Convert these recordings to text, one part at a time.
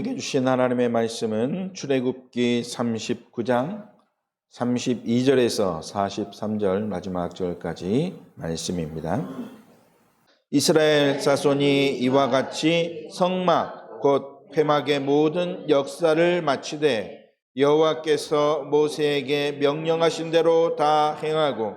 우리에게 주신 하나님의 말씀은 출애굽기 39장 32절에서 43절 마지막 절까지 말씀입니다. 이스라엘 자손이 이와 같이 성막 곧 회막의 모든 역사를 마치되 여호와께서 모세에게 명령하신 대로 다 행하고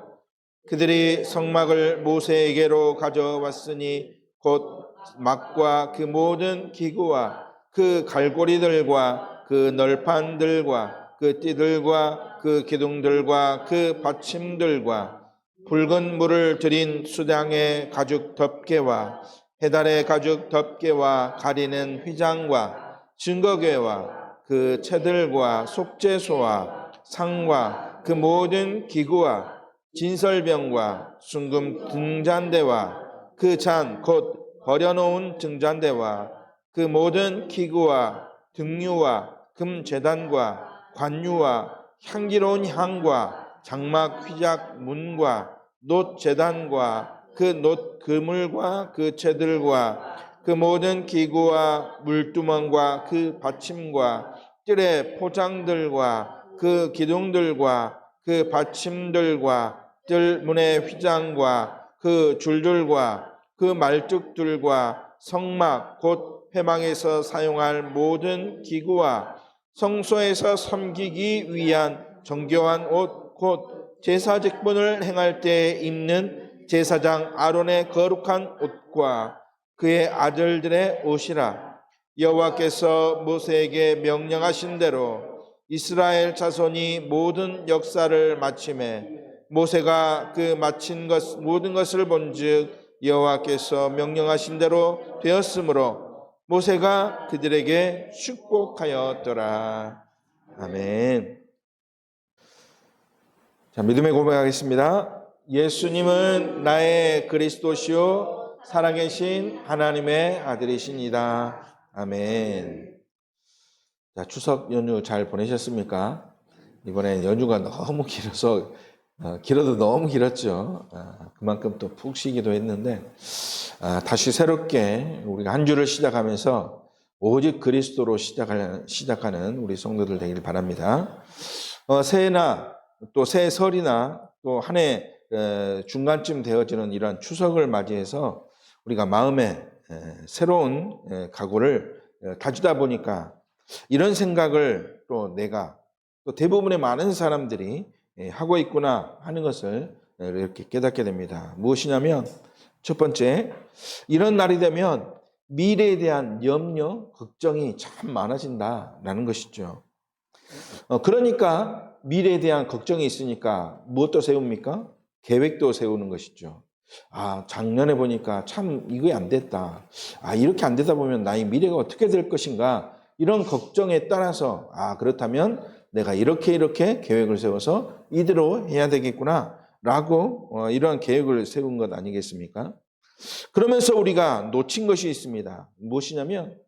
그들이 성막을 모세에게로 가져왔으니 곧 막과 그 모든 기구와 그 갈고리들과 그 널판들과 그 띠들과 그 기둥들과 그 받침들과 붉은 물을 들인 수당의 가죽 덮개와 해달의 가죽 덮개와 가리는 휘장과 증거궤와 그 채들과 속죄소와 상과 그 모든 기구와 진설병과 순금 등잔대와 그 잔 곧 버려놓은 등잔대와 그 모든 기구와 등유와 금제단과 관유와 향기로운 향과 장막 휘작 문과 놋 제단과 그 놋 그물과 그 채들과 그 모든 기구와 물두멍과 그 받침과 뜰의 포장들과 그 기둥들과 그 받침들과 뜰 문의 휘장과 그 줄들과 그 말뚝들과 성막 곧 회막에서 사용할 모든 기구와 성소에서 섬기기 위한 정교한 옷 곧 제사 직분을 행할 때 입는 제사장 아론의 거룩한 옷과 그의 아들들의 옷이라. 여호와께서 모세에게 명령하신 대로 이스라엘 자손이 모든 역사를 마침에 모세가 그 마친 모든 것을 본즉 여호와께서 명령하신 대로 되었으므로 모세가 그들에게 축복하였더라. 아멘. 자, 믿음의 고백하겠습니다. 예수님은 나의 그리스도시요 살아계신 하나님의 아들이십니다. 아멘. 자, 추석 연휴 잘 보내셨습니까? 이번에 연휴가 너무 길어서 길어도 너무 길었죠. 그만큼 또 푹 쉬기도 했는데 다시 새롭게 우리가 한 주를 시작하면서 오직 그리스도로 시작하는 우리 성도들 되길 바랍니다. 새해나 또 새설이나 또 한 해 중간쯤 되어지는 이러한 추석을 맞이해서 우리가 마음에 새로운 각오를 다지다 보니까 이런 생각을 또 내가 또 대부분의 많은 사람들이 하고 있구나 하는 것을 이렇게 깨닫게 됩니다. 무엇이냐면 첫 번째, 이런 날이 되면 미래에 대한 염려, 걱정이 참 많아진다라는 것이죠. 그러니까 미래에 대한 걱정이 있으니까 무엇도 세웁니까? 계획도 세우는 것이죠. 작년에 보니까 참 이게 안 됐다. 이렇게 안 되다 보면 나의 미래가 어떻게 될 것인가? 이런 걱정에 따라서 그렇다면 내가 이렇게 계획을 세워서 이대로 해야 되겠구나 라고 이러한 계획을 세운 것 아니겠습니까? 그러면서 우리가 놓친 것이 있습니다. 무엇이냐면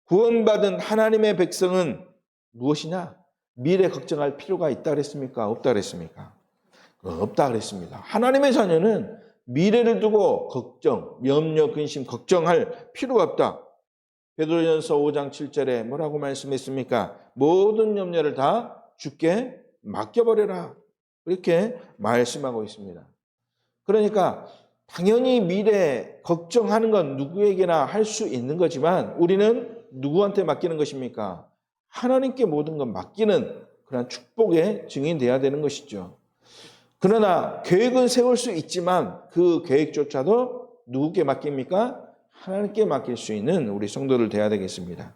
구원받은 하나님의 백성은 무엇이냐? 미래 걱정할 필요가 있다 그랬습니까? 없다 그랬습니까? 없다 그랬습니다. 하나님의 자녀는 미래를 두고 걱정, 염려, 근심, 걱정할 필요가 없다. 베드로전서 5장 7절에 뭐라고 말씀했습니까? 모든 염려를 다 주께 맡겨버려라. 이렇게 말씀하고 있습니다. 그러니까 당연히 미래 걱정하는 건 누구에게나 할 수 있는 거지만 우리는 누구한테 맡기는 것입니까? 하나님께 모든 건 맡기는 그런 축복의 증인 되어야 되는 것이죠. 그러나 계획은 세울 수 있지만 그 계획조차도 누구께 맡깁니까? 하나님께 맡길 수 있는 우리 성도들 되어야 되겠습니다.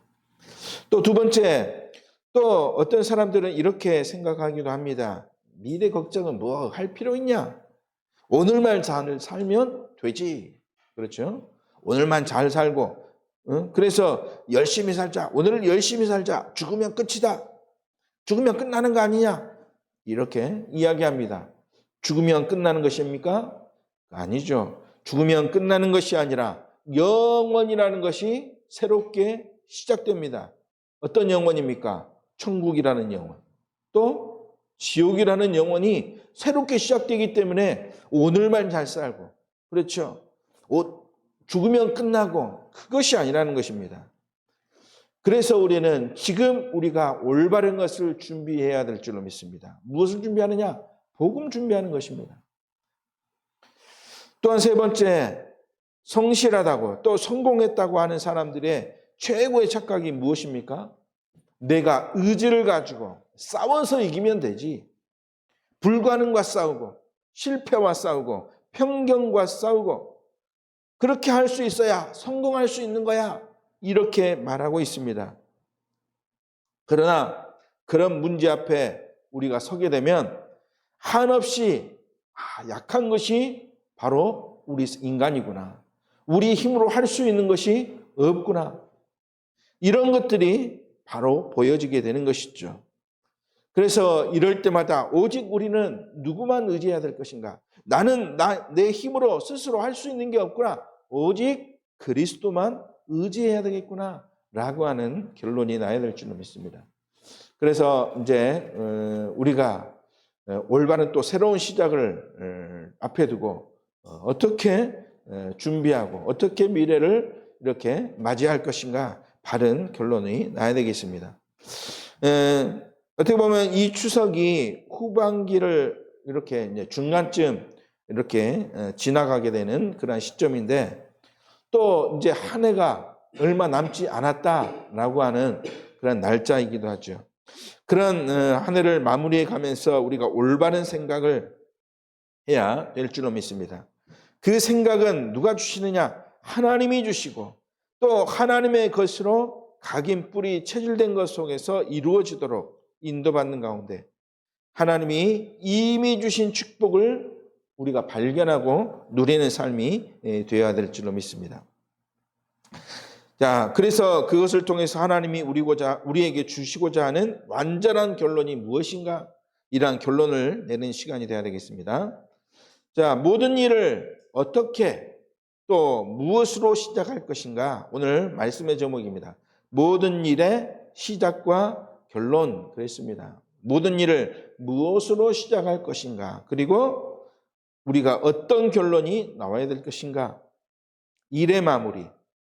또 두 번째, 또 어떤 사람들은 이렇게 생각하기도 합니다. 미래 걱정은 뭐 할 필요 있냐? 오늘만 잘 살면 되지. 그렇죠? 오늘만 잘 살고, 그래서 열심히 살자. 오늘을 열심히 살자. 죽으면 끝이다. 죽으면 끝나는 거 아니냐? 이렇게 이야기합니다. 죽으면 끝나는 것입니까? 아니죠. 죽으면 끝나는 것이 아니라 영원이라는 것이 새롭게 시작됩니다. 어떤 영원입니까? 천국이라는 영원. 또 지옥이라는 영원이 새롭게 시작되기 때문에 오늘만 잘 살고, 그렇죠? 죽으면 끝나고 그것이 아니라는 것입니다. 그래서 우리는 지금 우리가 올바른 것을 준비해야 될 줄로 믿습니다. 무엇을 준비하느냐? 복음 준비하는 것입니다. 또한 세 번째, 성실하다고 또 성공했다고 하는 사람들의 최고의 착각이 무엇입니까? 내가 의지를 가지고 싸워서 이기면 되지. 불가능과 싸우고 실패와 싸우고 편견과 싸우고 그렇게 할 수 있어야 성공할 수 있는 거야. 이렇게 말하고 있습니다. 그러나 그런 문제 앞에 우리가 서게 되면 한없이 약한 것이 바로 우리 인간이구나. 우리 힘으로 할 수 있는 것이 없구나. 이런 것들이 바로 보여지게 되는 것이죠. 그래서 이럴 때마다 오직 우리는 누구만 의지해야 될 것인가? 나는 내 힘으로 스스로 할 수 있는 게 없구나. 오직 그리스도만 의지해야 되겠구나. 라고 하는 결론이 나야 될 줄로 믿습니다. 그래서 이제 우리가 올바른 또 새로운 시작을 앞에 두고 어떻게 준비하고 어떻게 미래를 이렇게 맞이할 것인가 바른 결론이 나야 되겠습니다. 어떻게 보면 이 추석이 후반기를 이렇게 이제 중간쯤 이렇게 지나가게 되는 그런 시점인데 또 이제 한 해가 얼마 남지 않았다라고 하는 그런 날짜이기도 하죠. 그런 한 해를 마무리해 가면서 우리가 올바른 생각을 해야 될 줄로 믿습니다. 그 생각은 누가 주시느냐? 하나님이 주시고 또 하나님의 것으로 각인 뿌리 체질된 것 속에서 이루어지도록 인도받는 가운데 하나님이 이미 주신 축복을 우리가 발견하고 누리는 삶이 되어야 될 줄로 믿습니다. 자, 그래서 그것을 통해서 하나님이 우리에게 주시고자 하는 완전한 결론이 무엇인가? 이러한 결론을 내는 시간이 되어야 되겠습니다. 자, 모든 일을 어떻게 또 무엇으로 시작할 것인가? 오늘 말씀의 제목입니다. 모든 일의 시작과 결론 그랬습니다. 모든 일을 무엇으로 시작할 것인가? 그리고 우리가 어떤 결론이 나와야 될 것인가? 일의 마무리,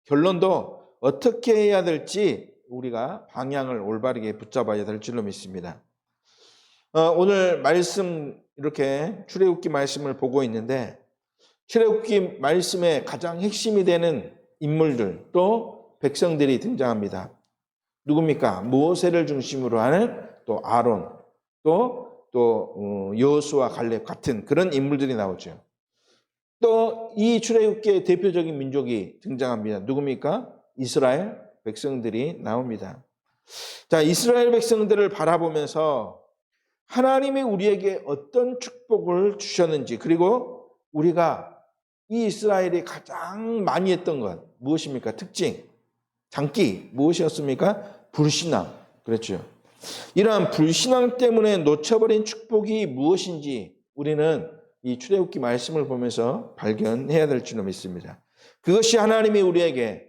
결론도 어떻게 해야 될지 우리가 방향을 올바르게 붙잡아야 될 줄로 믿습니다. 오늘 말씀 이렇게 출애굽기 말씀을 보고 있는데 출애굽기 말씀의 가장 핵심이 되는 인물들 또 백성들이 등장합니다. 누굽니까? 모세를 중심으로 하는 또 아론 또 여호수아 갈렙 같은 그런 인물들이 나오죠. 또 이 출애굽기의 대표적인 민족이 등장합니다. 누굽니까? 이스라엘 백성들이 나옵니다. 자, 이스라엘 백성들을 바라보면서 하나님이 우리에게 어떤 축복을 주셨는지 그리고 우리가 이 이스라엘이 가장 많이 했던 것 무엇입니까? 특징, 장기 무엇이었습니까? 불신앙. 그렇죠. 이러한 불신앙 때문에 놓쳐버린 축복이 무엇인지 우리는 이 출애굽기 말씀을 보면서 발견해야 될 줄로 믿습니다. 그것이 하나님이 우리에게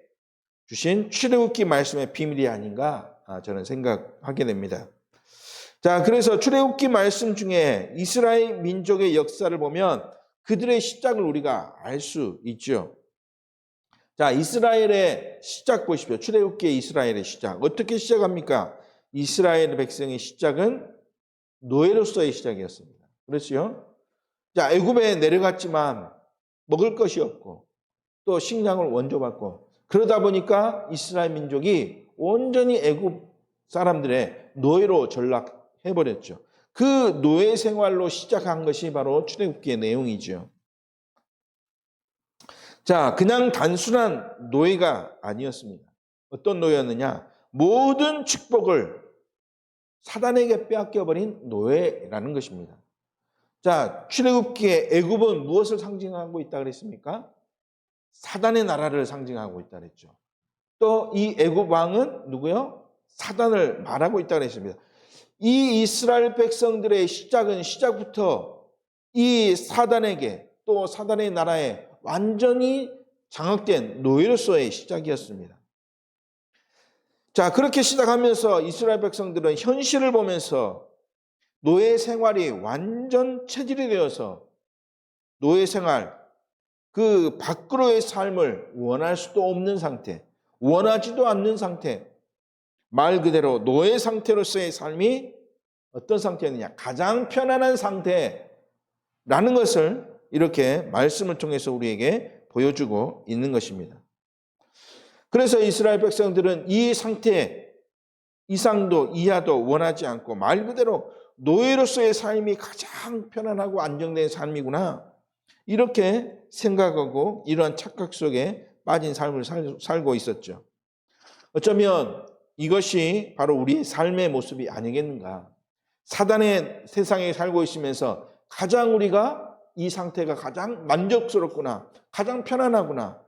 주신 출애굽기 말씀의 비밀이 아닌가 저는 생각하게 됩니다. 자, 그래서 출애굽기 말씀 중에 이스라엘 민족의 역사를 보면 그들의 시작을 우리가 알 수 있죠. 자, 이스라엘의 시작 보십시오. 출애굽기의 이스라엘의 시작. 어떻게 시작합니까? 이스라엘 백성의 시작은 노예로서의 시작이었습니다. 그렇죠? 자, 애굽에 내려갔지만 먹을 것이 없고 또 식량을 원조받고 그러다 보니까 이스라엘 민족이 온전히 애굽 사람들의 노예로 전락해버렸죠. 그 노예 생활로 시작한 것이 바로 출애굽기의 내용이죠. 자, 그냥 단순한 노예가 아니었습니다. 어떤 노예였느냐? 모든 축복을 사단에게 빼앗겨버린 노예라는 것입니다. 자, 출애굽기의 애굽은 무엇을 상징하고 있다 그랬습니까? 사단의 나라를 상징하고 있다 그랬죠. 또 이 애굽 왕은 누구요? 사단을 말하고 있다 그랬습니다. 이 이스라엘 백성들의 시작은 시작부터 이 사단에게 또 사단의 나라에 완전히 장악된 노예로서의 시작이었습니다. 자, 그렇게 시작하면서 이스라엘 백성들은 현실을 보면서 노예 생활이 완전 체질이 되어서 노예 생활, 그 밖으로의 삶을 원할 수도 없는 상태, 원하지도 않는 상태, 말 그대로 노예 상태로서의 삶이 어떤 상태였느냐? 가장 편안한 상태라는 것을 이렇게 말씀을 통해서 우리에게 보여주고 있는 것입니다. 그래서 이스라엘 백성들은 이 상태 이상도 이하도 원하지 않고 말 그대로 노예로서의 삶이 가장 편안하고 안정된 삶이구나, 이렇게 생각하고 이러한 착각 속에 빠진 삶을 살고 있었죠. 어쩌면 이것이 바로 우리의 삶의 모습이 아니겠는가. 사단의 세상에 살고 있으면서 가장 우리가 이 상태가 가장 만족스럽구나, 가장 편안하구나,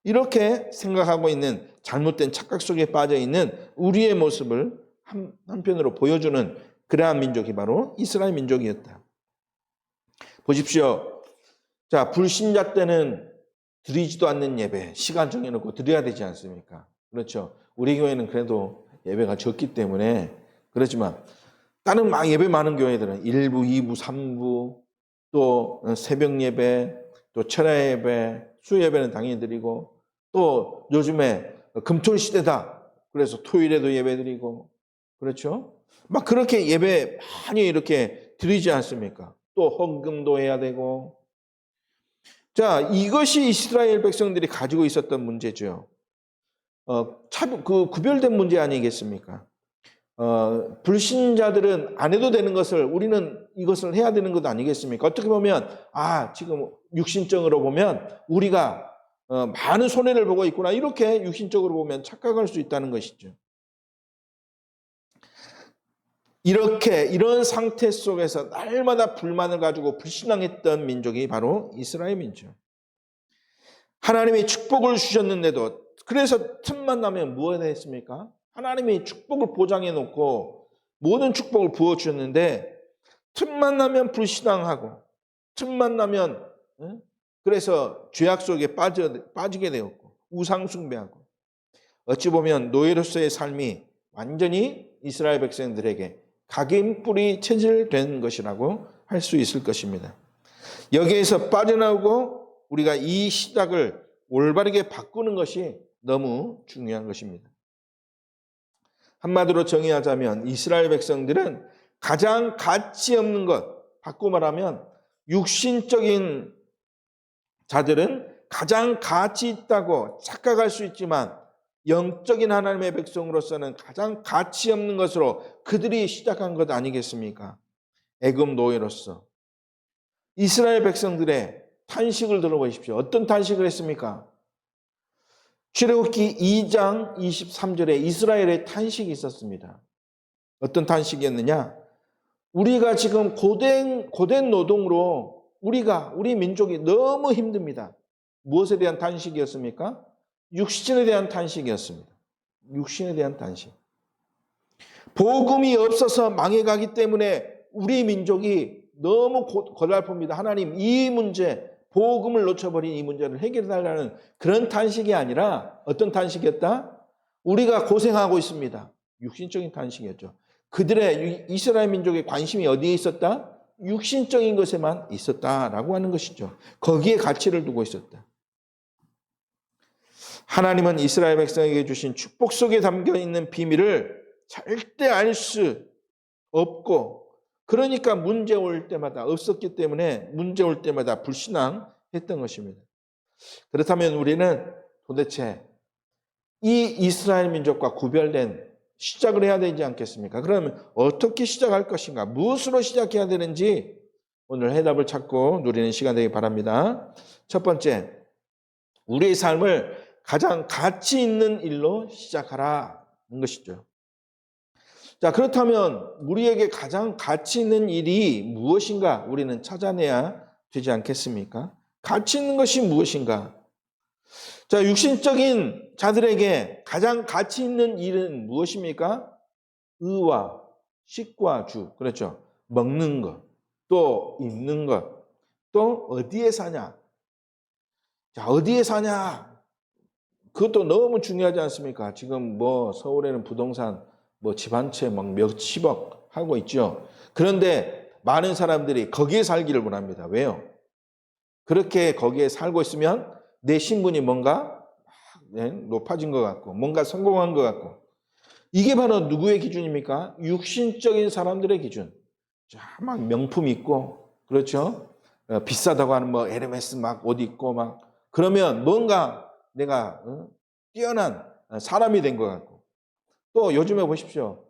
이렇게 생각하고 있는 잘못된 착각 속에 빠져 있는 우리의 모습을 한편으로 보여주는 그러한 민족이 바로 이스라엘 민족이었다. 보십시오. 자, 불신자 때는 드리지도 않는 예배 시간 정해놓고 드려야 되지 않습니까? 그렇죠. 우리 교회는 그래도 예배가 적기 때문에 그렇지만 다른 예배 많은 교회들은 1부, 2부, 3부, 또 새벽 예배, 또 철야 예배, 수 예배는 당연히 드리고, 또 요즘에 금토일 시대다, 그래서 토요일에도 예배 드리고, 그렇죠? 막 그렇게 예배 많이 이렇게 드리지 않습니까? 또 헌금도 해야 되고. 자, 이것이 이스라엘 백성들이 가지고 있었던 문제죠. 구별된 문제 아니겠습니까? 불신자들은 안 해도 되는 것을 우리는 이것을 해야 되는 것 아니겠습니까? 어떻게 보면 지금 육신적으로 보면 우리가 많은 손해를 보고 있구나, 이렇게 육신적으로 보면 착각할 수 있다는 것이죠. 이런 상태 속에서 날마다 불만을 가지고 불신앙했던 민족이 바로 이스라엘 민족. 하나님이 축복을 주셨는데도, 그래서 틈만 나면 무엇을 했습니까? 하나님이 축복을 보장해 놓고 모든 축복을 부어주셨는데 틈만 나면 불신앙하고, 틈만 나면 그래서 죄악 속에 빠지게 되었고 우상 숭배하고, 어찌 보면 노예로서의 삶이 완전히 이스라엘 백성들에게 각인뿌리 체질된 것이라고 할 수 있을 것입니다. 여기에서 빠져나오고 우리가 이 시작을 올바르게 바꾸는 것이 너무 중요한 것입니다. 한마디로 정의하자면 이스라엘 백성들은 가장 가치 없는 것, 바꿔 말하면 육신적인 자들은 가장 가치 있다고 착각할 수 있지만 영적인 하나님의 백성으로서는 가장 가치 없는 것으로 그들이 시작한 것 아니겠습니까? 애굽 노예로서. 이스라엘 백성들의 탄식을 들어보십시오. 어떤 탄식을 했습니까? 출애굽기 2장 23절에 이스라엘의 탄식이 있었습니다. 어떤 탄식이었느냐? 우리가 지금 고된 노동으로 우리 민족이 너무 힘듭니다. 무엇에 대한 탄식이었습니까? 육신에 대한 탄식이었습니다. 육신에 대한 탄식. 복음이 없어서 망해가기 때문에 우리 민족이 너무 고달픕니다. 하나님, 이 문제, 복음을 놓쳐버린 이 문제를 해결해달라는 그런 탄식이 아니라 어떤 탄식이었다? 우리가 고생하고 있습니다. 육신적인 탄식이었죠. 그들의 이스라엘 민족의 관심이 어디에 있었다? 육신적인 것에만 있었다라고 하는 것이죠. 거기에 가치를 두고 있었다. 하나님은 이스라엘 백성에게 주신 축복 속에 담겨 있는 비밀을 절대 알 수 없고, 그러니까 문제 올 때마다 없었기 때문에 문제 올 때마다 불신앙했던 것입니다. 그렇다면 우리는 도대체 이 이스라엘 민족과 구별된 시작을 해야 되지 않겠습니까? 그러면 어떻게 시작할 것인가? 무엇으로 시작해야 되는지 오늘 해답을 찾고 누리는 시간 되기 바랍니다. 첫 번째, 우리의 삶을 가장 가치 있는 일로 시작하라는 것이죠. 자, 그렇다면 우리에게 가장 가치 있는 일이 무엇인가 우리는 찾아내야 되지 않겠습니까? 가치 있는 것이 무엇인가? 자, 육신적인 자들에게 가장 가치 있는 일은 무엇입니까? 의와 식과 주, 그렇죠? 먹는 것, 또 입는 것, 또 어디에 사냐? 자, 어디에 사냐? 그것도 너무 중요하지 않습니까? 지금 서울에는 부동산 집 한 채 몇십억 하고 있죠. 그런데 많은 사람들이 거기에 살기를 원합니다. 왜요? 그렇게 거기에 살고 있으면 내 신분이 뭔가 높아진 것 같고, 뭔가 성공한 것 같고, 이게 바로 누구의 기준입니까? 육신적인 사람들의 기준. 자, 막 명품 있고, 그렇죠? 비싸다고 하는 뭐 에르메스 막 옷 입고 막 그러면 뭔가 내가 뛰어난 사람이 된 것 같고. 또 요즘에 보십시오.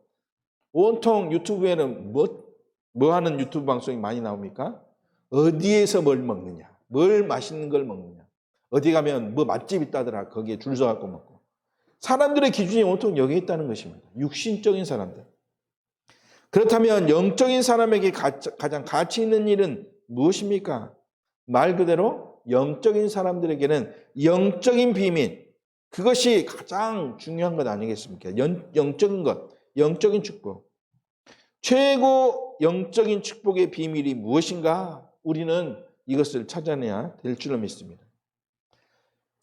온통 유튜브에는 뭐 하는 유튜브 방송이 많이 나옵니까? 어디에서 뭘 먹느냐, 뭘 맛있는 걸 먹느냐, 어디 가면 뭐 맛집 있다더라, 거기에 줄 서갖고 먹고. 사람들의 기준이 온통 여기에 있다는 것입니다. 육신적인 사람들. 그렇다면 영적인 사람에게 가장 가치 있는 일은 무엇입니까? 말 그대로 영적인 사람들에게는 영적인 비밀, 그것이 가장 중요한 것 아니겠습니까? 영적인 것, 영적인 축복. 최고 영적인 축복의 비밀이 무엇인가? 우리는 이것을 찾아내야 될 줄로 믿습니다.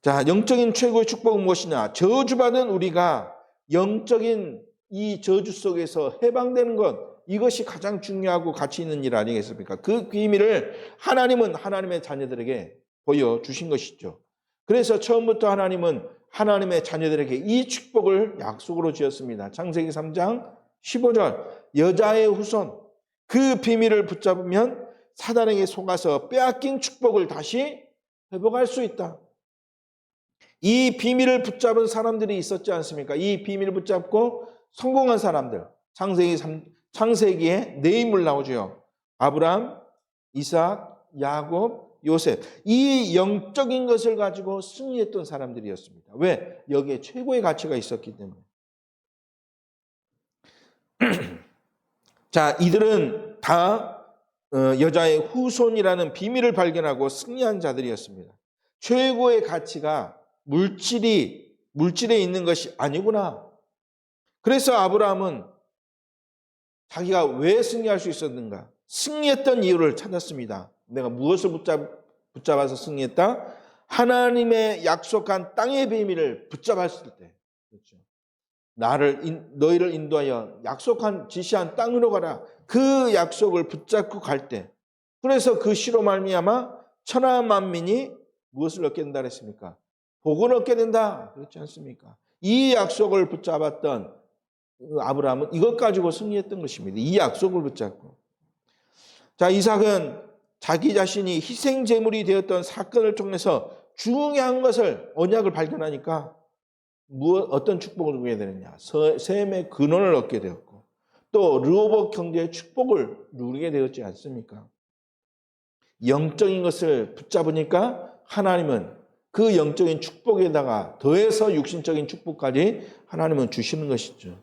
자, 영적인 최고의 축복은 무엇이냐? 저주받은 우리가 영적인 이 저주 속에서 해방되는 것, 이것이 가장 중요하고 가치 있는 일 아니겠습니까? 그 비밀을 하나님은 하나님의 자녀들에게 보여주신 것이죠. 그래서 처음부터 하나님은 하나님의 자녀들에게 이 축복을 약속으로 지었습니다. 창세기 3장 15절, 여자의 후손, 그 비밀을 붙잡으면 사단에게 속아서 빼앗긴 축복을 다시 회복할 수 있다. 이 비밀을 붙잡은 사람들이 있었지 않습니까? 이 비밀을 붙잡고 성공한 사람들, 창세기에 네 인물 나오죠. 아브라함, 이삭, 야곱, 요셉. 이 영적인 것을 가지고 승리했던 사람들이었습니다. 왜? 여기에 최고의 가치가 있었기 때문에. 자, 이들은 다 여자의 후손이라는 비밀을 발견하고 승리한 자들이었습니다. 최고의 가치가 물질에 있는 것이 아니구나. 그래서 아브라함은 자기가 왜 승리할 수 있었는가? 승리했던 이유를 찾았습니다. 내가 무엇을 붙잡아서 승리했다? 하나님의 약속한 땅의 비밀을 붙잡았을 때. 그렇죠. 너희를 인도하여 약속한 지시한 땅으로 가라. 그 약속을 붙잡고 갈 때. 그래서 그 시로 말미암아 천하 만민이 무엇을 얻게 된다 그랬습니까? 복을 얻게 된다. 그렇지 않습니까? 이 약속을 붙잡았던 아브라함은 이것 가지고 승리했던 것입니다. 이 약속을 붙잡고. 자, 이삭은 자기 자신이 희생 제물이 되었던 사건을 통해서 중요한 것을 언약을 발견하니까 어떤 축복을 누리게 되느냐? 셈의 근원을 얻게 되었고 또 르호봇 경제의 축복을 누리게 되었지 않습니까? 영적인 것을 붙잡으니까 하나님은 그 영적인 축복에다가 더해서 육신적인 축복까지 하나님은 주시는 것이죠.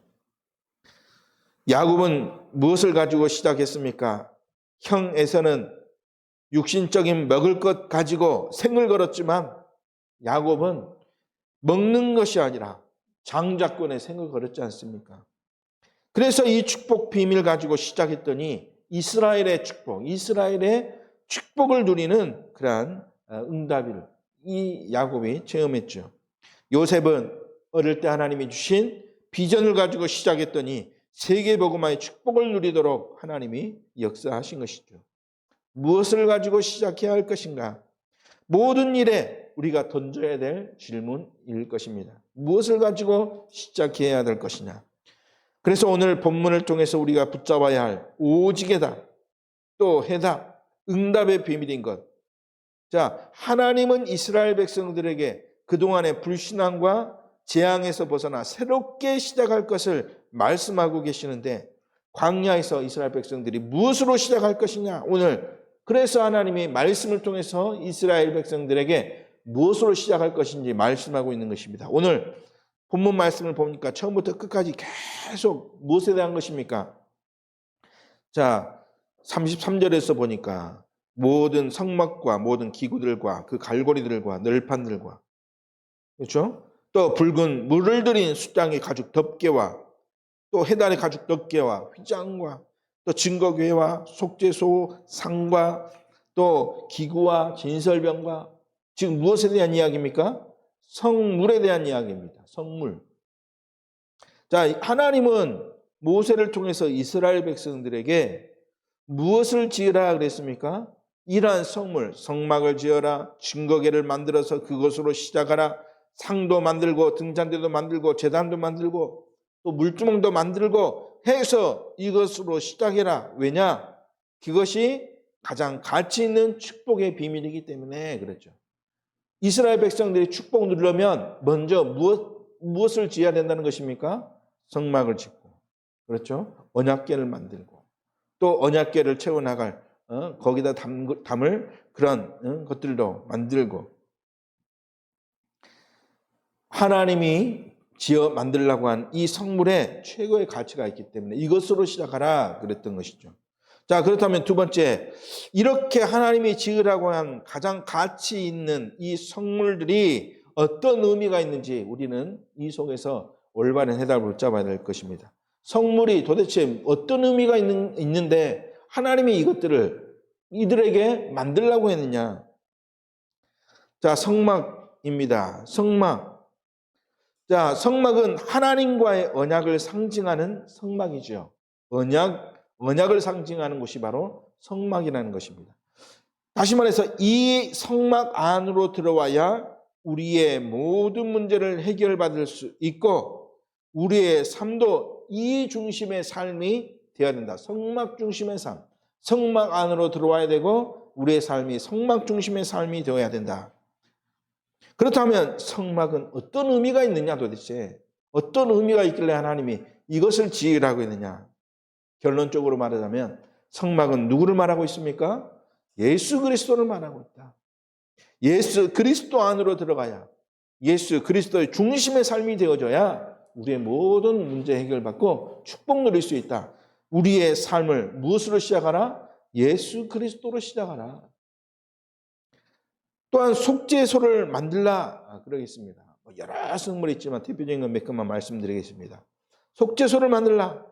야곱은 무엇을 가지고 시작했습니까? 형 에서는 육신적인 먹을 것 가지고 생을 걸었지만 야곱은 먹는 것이 아니라 장자권의 생을 걸었지 않습니까? 그래서 이 축복 비밀 가지고 시작했더니 이스라엘의 축복을 누리는 그러한 응답을 이 야곱이 체험했죠. 요셉은 어릴 때 하나님이 주신 비전을 가지고 시작했더니 세계복음화의 축복을 누리도록 하나님이 역사하신 것이죠. 무엇을 가지고 시작해야 할 것인가? 모든 일에 우리가 던져야 될 질문일 것입니다. 무엇을 가지고 시작해야 될 것이냐? 그래서 오늘 본문을 통해서 우리가 붙잡아야 할 오직에다 또 해답, 응답의 비밀인 것. 자, 하나님은 이스라엘 백성들에게 그동안의 불신앙과 재앙에서 벗어나 새롭게 시작할 것을 말씀하고 계시는데 광야에서 이스라엘 백성들이 무엇으로 시작할 것이냐? 오늘 그래서 하나님이 말씀을 통해서 이스라엘 백성들에게 무엇으로 시작할 것인지 말씀하고 있는 것입니다. 오늘 본문 말씀을 보니까 처음부터 끝까지 계속 무엇에 대한 것입니까? 자, 33절에서 보니까 모든 성막과 모든 기구들과 그 갈고리들과 널판들과 그렇죠? 또 붉은 물을 들인 숫장의 가죽 덮개와 또 해달의 가죽 덮개와 휘장과 또 증거궤와 속죄소 상과 또 기구와 진설병과 지금 무엇에 대한 이야기입니까? 성물에 대한 이야기입니다. 성물. 자, 하나님은 모세를 통해서 이스라엘 백성들에게 무엇을 지으라 그랬습니까? 이러한 성물, 성막을 지어라, 증거궤를 만들어서 그것으로 시작하라, 상도 만들고 등잔대도 만들고 제단도 만들고 또 물주멍도 만들고 해서 이것으로 시작해라. 왜냐? 그것이 가장 가치 있는 축복의 비밀이기 때문에 그랬죠. 이스라엘 백성들이 축복 누리려면 먼저 무엇을 지어야 된다는 것입니까? 성막을 짓고, 그렇죠? 언약궤를 만들고, 또 언약궤를 채워나갈 거기다 담을 그런 것들도 만들고, 하나님이 지어 만들려고 한 이 성물에 최고의 가치가 있기 때문에 이것으로 시작하라 그랬던 것이죠. 자, 그렇다면 두 번째, 이렇게 하나님이 지으라고 한 가장 가치 있는 이 성물들이 어떤 의미가 있는지 우리는 이 속에서 올바른 해답을 붙잡아야 될 것입니다. 성물이 도대체 어떤 의미가 있는데 하나님이 이들에게 만들라고 했느냐? 자, 성막입니다. 성막. 자, 성막은 하나님과의 언약을 상징하는 성막이죠. 언약을 상징하는 곳이 바로 성막이라는 것입니다. 다시 말해서 이 성막 안으로 들어와야 우리의 모든 문제를 해결받을 수 있고 우리의 삶도 이 중심의 삶이 되어야 된다. 성막 중심의 삶. 성막 안으로 들어와야 되고 우리의 삶이 성막 중심의 삶이 되어야 된다. 그렇다면 성막은 어떤 의미가 있느냐 도대체? 어떤 의미가 있길래 하나님이 이것을 지으라고 했느냐? 결론적으로 말하자면 성막은 누구를 말하고 있습니까? 예수 그리스도를 말하고 있다. 예수 그리스도 안으로 들어가야 예수 그리스도의 중심의 삶이 되어져야 우리의 모든 문제 해결받고 축복 누릴 수 있다. 우리의 삶을 무엇으로 시작하라? 예수 그리스도로 시작하라. 또한 속죄소를 만들라 그러겠습니다. 여러 성물이 있지만 대표적인 건 몇 가지만 말씀드리겠습니다. 속죄소를 만들라.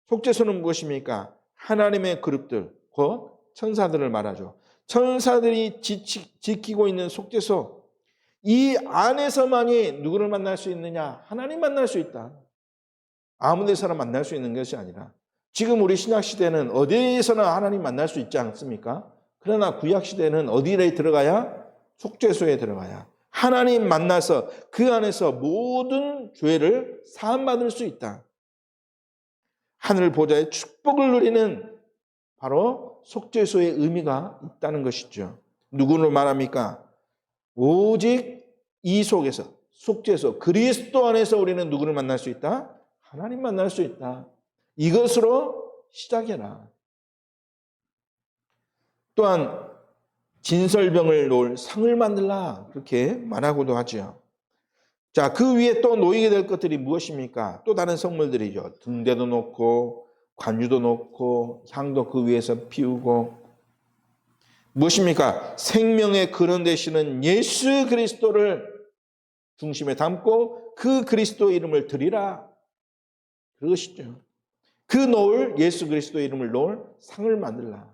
속죄소는 무엇입니까? 하나님의 그룹들, 곧 천사들을 말하죠. 천사들이 지키고 있는 속죄소, 이 안에서만이 누구를 만날 수 있느냐? 하나님 만날 수 있다. 아무 데서나 만날 수 있는 것이 아니라 지금 우리 신약시대는 어디에서나 하나님 만날 수 있지 않습니까? 그러나 구약시대는 어디에 들어가야? 속죄소에 들어가야 하나님 만나서 그 안에서 모든 죄를 사함받을 수 있다. 하늘 보좌의 축복을 누리는 바로 속죄소의 의미가 있다는 것이죠. 누구를 말합니까? 오직 이 속에서 속죄소 그리스도 안에서 우리는 누구를 만날 수 있다? 하나님 만날 수 있다. 이것으로 시작해라. 또한 진설병을 놓을 상을 만들라 그렇게 말하고도 하죠. 자, 그 위에 또 놓이게 될 것들이 무엇입니까? 또 다른 성물들이죠. 등대도 놓고 관유도 놓고 향도 그 위에서 피우고 무엇입니까? 생명의 근원 되시는 예수 그리스도를 중심에 담고 그 그리스도의 이름을 드리라. 그것이죠. 그 놓을 예수 그리스도의 이름을 놓을 상을 만들라.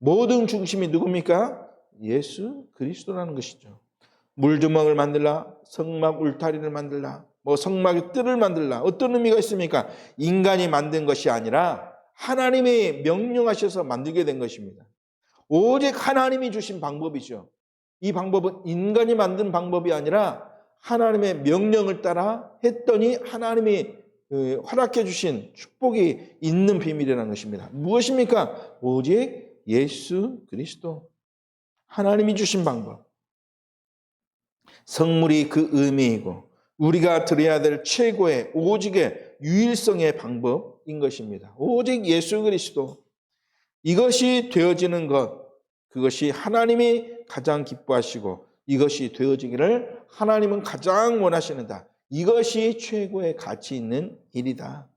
모든 중심이 누굽니까? 예수 그리스도라는 것이죠. 물주먹을 만들라, 성막 울타리를 만들라, 성막의 뜰을 만들라. 어떤 의미가 있습니까? 인간이 만든 것이 아니라 하나님이 명령하셔서 만들게 된 것입니다. 오직 하나님이 주신 방법이죠. 이 방법은 인간이 만든 방법이 아니라 하나님의 명령을 따라 했더니 하나님이 허락해 주신 축복이 있는 비밀이라는 것입니다. 무엇입니까? 오직 예수 그리스도. 하나님이 주신 방법. 성물이 그 의미이고 우리가 드려야 될 최고의 오직의 유일성의 방법인 것입니다. 오직 예수 그리스도. 이것이 되어지는 것, 그것이 하나님이 가장 기뻐하시고 이것이 되어지기를 하나님은 가장 원하시는다. 이것이 최고의 가치 있는 일이다.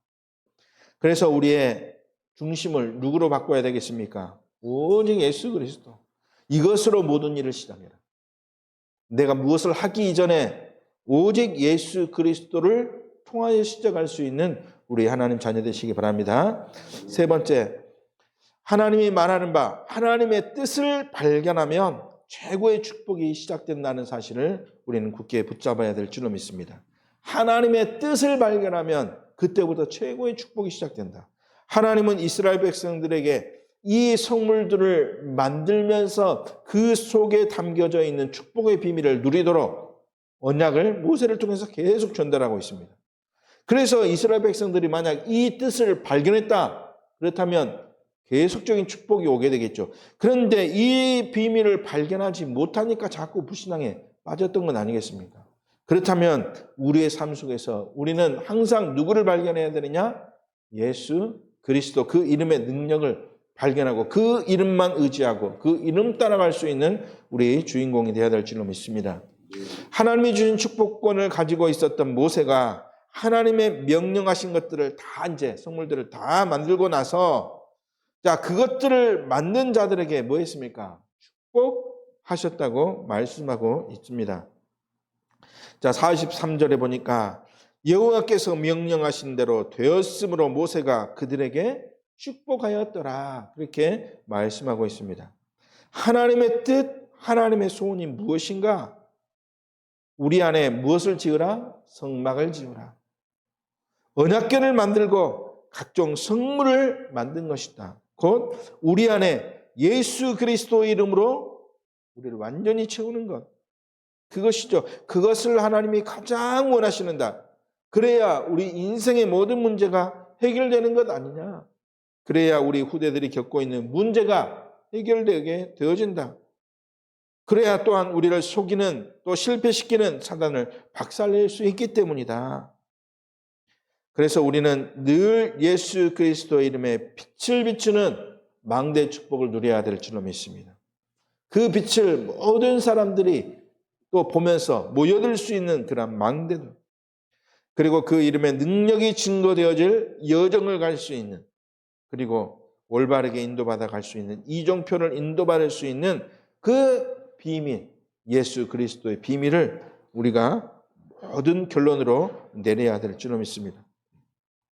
그래서 우리의 중심을 누구로 바꿔야 되겠습니까? 오직 예수 그리스도. 이것으로 모든 일을 시작해라. 내가 무엇을 하기 이전에 오직 예수 그리스도를 통하여 시작할 수 있는 우리 하나님 자녀 되시기 바랍니다. 세 번째, 하나님이 말하는 바 하나님의 뜻을 발견하면 최고의 축복이 시작된다는 사실을 우리는 굳게 붙잡아야 될 줄로 믿습니다. 하나님의 뜻을 발견하면 그때부터 최고의 축복이 시작된다. 하나님은 이스라엘 백성들에게 이 성물들을 만들면서 그 속에 담겨져 있는 축복의 비밀을 누리도록 언약을 모세를 통해서 계속 전달하고 있습니다. 그래서 이스라엘 백성들이 만약 이 뜻을 발견했다, 그렇다면 계속적인 축복이 오게 되겠죠. 그런데 이 비밀을 발견하지 못하니까 자꾸 불신앙에 빠졌던 건 아니겠습니까? 그렇다면 우리의 삶 속에서 우리는 항상 누구를 발견해야 되느냐? 예수 그리스도, 그 이름의 능력을 발견하고 그 이름만 의지하고 그 이름 따라갈 수 있는 우리 주인공이 되어야 될 줄로 믿습니다. 하나님이 주신 축복권을 가지고 있었던 모세가 하나님의 명령하신 것들을 다 이제 성물들을 다 만들고 나서 자, 그것들을 만든 자들에게 뭐 했습니까? 축복하셨다고 말씀하고 있습니다. 자, 43절에 보니까 여호와께서 명령하신 대로 되었으므로 모세가 그들에게 축복하였더라. 그렇게 말씀하고 있습니다. 하나님의 뜻, 하나님의 소원이 무엇인가? 우리 안에 무엇을 지으라? 성막을 지으라. 언약궤를 만들고 각종 성물을 만든 것이다. 곧 우리 안에 예수 그리스도의 이름으로 우리를 완전히 채우는 것. 그것이죠. 그것을 하나님이 가장 원하시는다. 그래야 우리 인생의 모든 문제가 해결되는 것 아니냐. 그래야 우리 후대들이 겪고 있는 문제가 해결되게 되어진다. 그래야 또한 우리를 속이는 또 실패시키는 사단을 박살낼 수 있기 때문이다. 그래서 우리는 늘 예수 그리스도의 이름에 빛을 비추는 망대 축복을 누려야 될 줄로 믿습니다. 그 빛을 모든 사람들이 또 보면서 모여들 수 있는 그런 망대들, 그리고 그 이름의 능력이 증거되어질 여정을 갈 수 있는, 그리고 올바르게 인도받아 갈 수 있는, 이종표를 인도받을 수 있는 그 비밀, 예수 그리스도의 비밀을 우리가 모든 결론으로 내려야 될 줄로 믿습니다.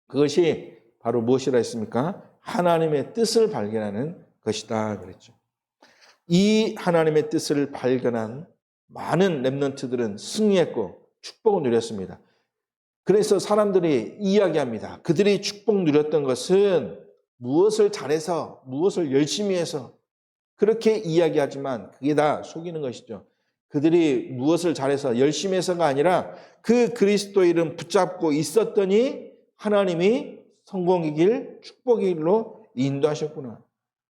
그것이 바로 무엇이라 했습니까? 하나님의 뜻을 발견하는 것이다 그랬죠. 이 하나님의 뜻을 발견한 많은 렘넌트들은 승리했고 축복을 누렸습니다. 그래서 사람들이 이야기합니다. 그들이 축복 누렸던 것은 무엇을 잘해서, 무엇을 열심히 해서 그렇게 이야기하지만 그게 다 속이는 것이죠. 그들이 무엇을 잘해서 열심히 해서가 아니라 그 그리스도 이름 붙잡고 있었더니 하나님이 성공의 길, 축복의 길로 인도하셨구나.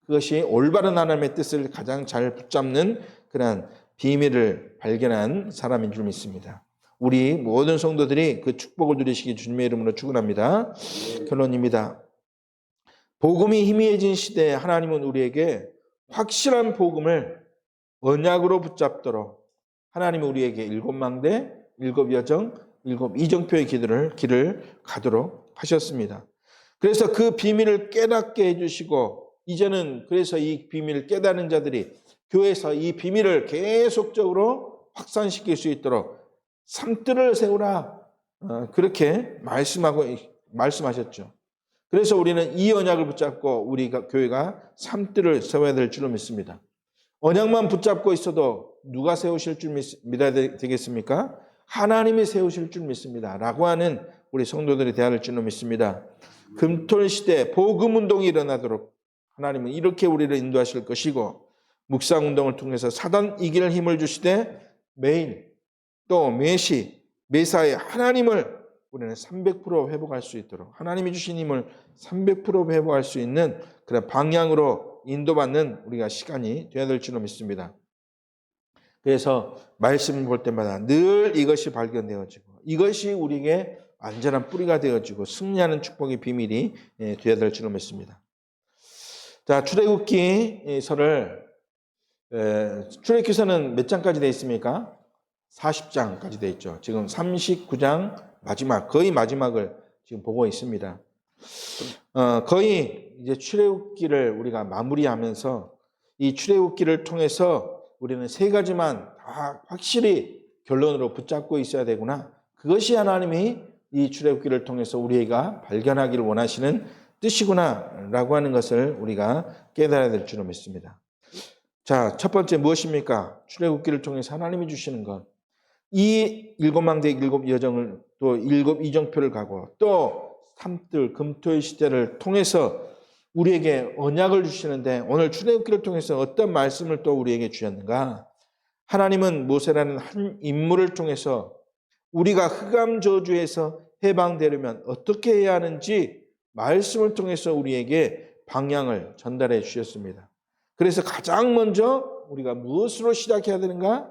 그것이 올바른 하나님의 뜻을 가장 잘 붙잡는 그런 비밀을 발견한 사람인 줄 믿습니다. 우리 모든 성도들이 그 축복을 누리시기 주님의 이름으로 축원합니다. 결론입니다. 복음이 희미해진 시대에 하나님은 우리에게 확실한 복음을 언약으로 붙잡도록 하나님은 우리에게 7망대, 7여정, 7이정표의 길을 가도록 하셨습니다. 그래서 그 비밀을 깨닫게 해주시고 이제는 그래서 이 비밀을 깨닫는 자들이 교회에서 이 비밀을 계속적으로 확산시킬 수 있도록 산뜰을 세우라 그렇게 말씀하셨죠. 그래서 우리는 이 언약을 붙잡고 우리가 교회가 산뜰을 세워야 될 줄로 믿습니다. 언약만 붙잡고 있어도 누가 세우실 줄 믿어야 되겠습니까? 하나님이 세우실 줄 믿습니다. 라고 하는 우리 성도들이 되어야 될 줄로 믿습니다. 금토일 시대 복음운동이 일어나도록 하나님은 이렇게 우리를 인도하실 것이고 묵상운동을 통해서 사단 이길 힘을 주시되 매일 또 매시 매사에 하나님을 우리는 300% 회복할 수 있도록 하나님이 주신 힘을 300% 회복할 수 있는 그런 방향으로 인도받는 우리가 시간이 되어야 될 줄로 믿습니다. 그래서 말씀을 볼 때마다 늘 이것이 발견되어지고 이것이 우리에게 안전한 뿌리가 되어지고 승리하는 축복의 비밀이 되어야 될 줄로 믿습니다. 자, 출애굽기서를 출애굽기서는 몇 장까지 되어 있습니까? 40장까지 되어 있죠. 지금 39장 마지막, 거의 마지막을 지금 보고 있습니다. 거의 이제 출애굽기를 우리가 마무리하면서 이 출애굽기를 통해서 우리는 세 가지만 다 확실히 결론으로 붙잡고 있어야 되구나. 그것이 하나님이 이 출애굽기를 통해서 우리가 발견하기를 원하시는 뜻이구나 라고 하는 것을 우리가 깨달아야 될 줄로 믿습니다. 자, 첫 번째 무엇입니까? 출애굽기를 통해서 하나님이 주시는 것. 이 7망대 7여정을 또 7이정표를 가고 또 산뜰 금토의 시대를 통해서 우리에게 언약을 주시는데 오늘 출애굽기를 통해서 어떤 말씀을 또 우리에게 주셨는가? 하나님은 모세라는 한 인물을 통해서 우리가 흑암 저주에서 해방되려면 어떻게 해야 하는지 말씀을 통해서 우리에게 방향을 전달해 주셨습니다. 그래서 가장 먼저 우리가 무엇으로 시작해야 되는가?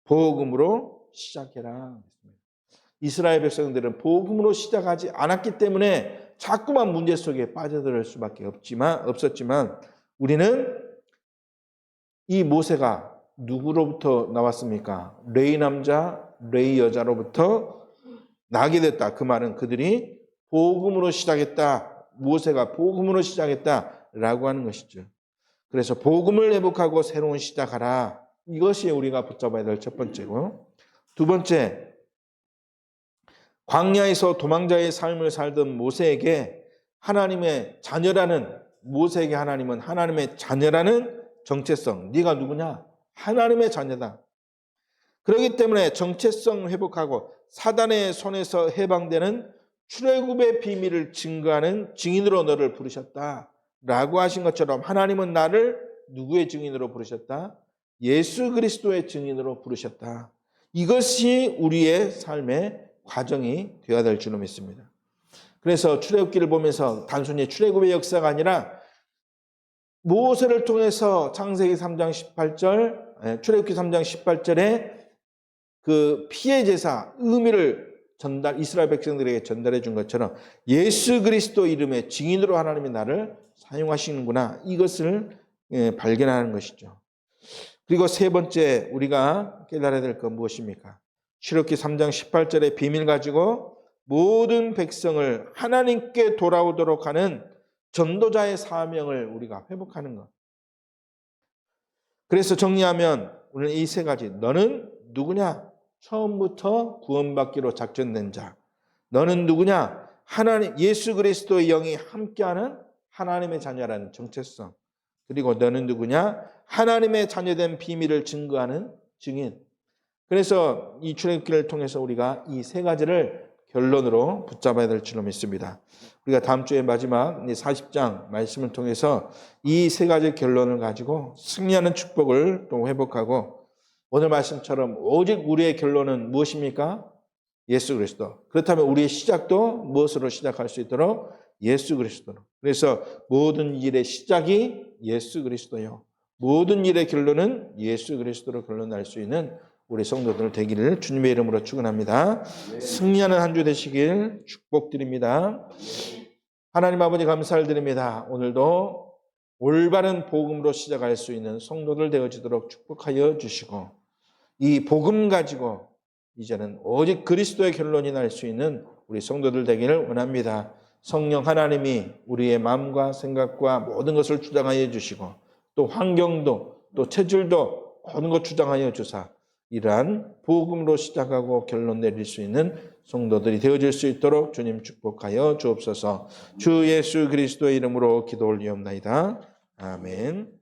복음으로 시작해라. 이스라엘 백성들은 복음으로 시작하지 않았기 때문에 자꾸만 문제 속에 빠져들 수밖에 없었지만 우리는 이 모세가 누구로부터 나왔습니까? 레위 남자, 레위 여자로부터 나게 됐다. 그 말은 그들이 복음으로 시작했다. 모세가 복음으로 시작했다라고 하는 것이죠. 그래서 복음을 회복하고 새로운 시작하라. 이것이 우리가 붙잡아야 될 첫 번째고, 두 번째, 광야에서 도망자의 삶을 살던 모세에게 하나님의 자녀라는, 모세에게 하나님은 하나님의 자녀라는 정체성, 네가 누구냐? 하나님의 자녀다. 그렇기 때문에 정체성 회복하고 사단의 손에서 해방되는 출애굽의 비밀을 증거하는 증인으로 너를 부르셨다라고 하신 것처럼 하나님은 나를 누구의 증인으로 부르셨다? 예수 그리스도의 증인으로 부르셨다. 이것이 우리의 삶의 과정이 되어야 될 줄로 믿습니다. 그래서 출애굽기를 보면서 단순히 출애굽의 역사가 아니라 모세를 통해서 창세기 3장 18절, 출애굽기 3장 18절에 그 피의 제사, 의미를 이스라엘 백성들에게 전달해 준 것처럼 예수 그리스도 이름의 증인으로 하나님이 나를 사용하시는구나. 이것을 발견하는 것이죠. 그리고 세 번째 우리가 깨달아야 될 건 무엇입니까? 출애굽기 3장 18절의 비밀 가지고 모든 백성을 하나님께 돌아오도록 하는 전도자의 사명을 우리가 회복하는 것. 그래서 정리하면 오늘 이 세 가지. 너는 누구냐? 처음부터 구원받기로 작정된 자. 너는 누구냐? 하나님, 예수 그리스도의 영이 함께하는 하나님의 자녀라는 정체성. 그리고 너는 누구냐? 하나님의 자녀된 비밀을 증거하는 증인. 그래서 이 출애굽기를 통해서 우리가 이 세 가지를 결론으로 붙잡아야 될 줄로 믿습니다. 우리가 다음 주에 마지막 40장 말씀을 통해서 이 세 가지 결론을 가지고 승리하는 축복을 또 회복하고, 오늘 말씀처럼 오직 우리의 결론은 무엇입니까? 예수 그리스도. 그렇다면 우리의 시작도 무엇으로 시작할 수 있도록? 예수 그리스도로. 그래서 모든 일의 시작이 예수 그리스도요. 모든 일의 결론은 예수 그리스도로 결론날 수 있는 우리 성도들 되기를 주님의 이름으로 축원합니다. 승리하는 한 주 되시길 축복드립니다. 하나님 아버지 감사를 드립니다. 오늘도 올바른 복음으로 시작할 수 있는 성도들 되어지도록 축복하여 주시고, 이 복음 가지고 이제는 오직 그리스도의 결론이 날 수 있는 우리 성도들 되기를 원합니다. 성령 하나님이 우리의 마음과 생각과 모든 것을 주장하여 주시고, 또 환경도 또 체질도 모든 것 주장하여 주사 이러한 복음으로 시작하고 결론 내릴 수 있는 성도들이 되어질 수 있도록 주님 축복하여 주옵소서. 주 예수 그리스도의 이름으로 기도 올리옵나이다. 아멘.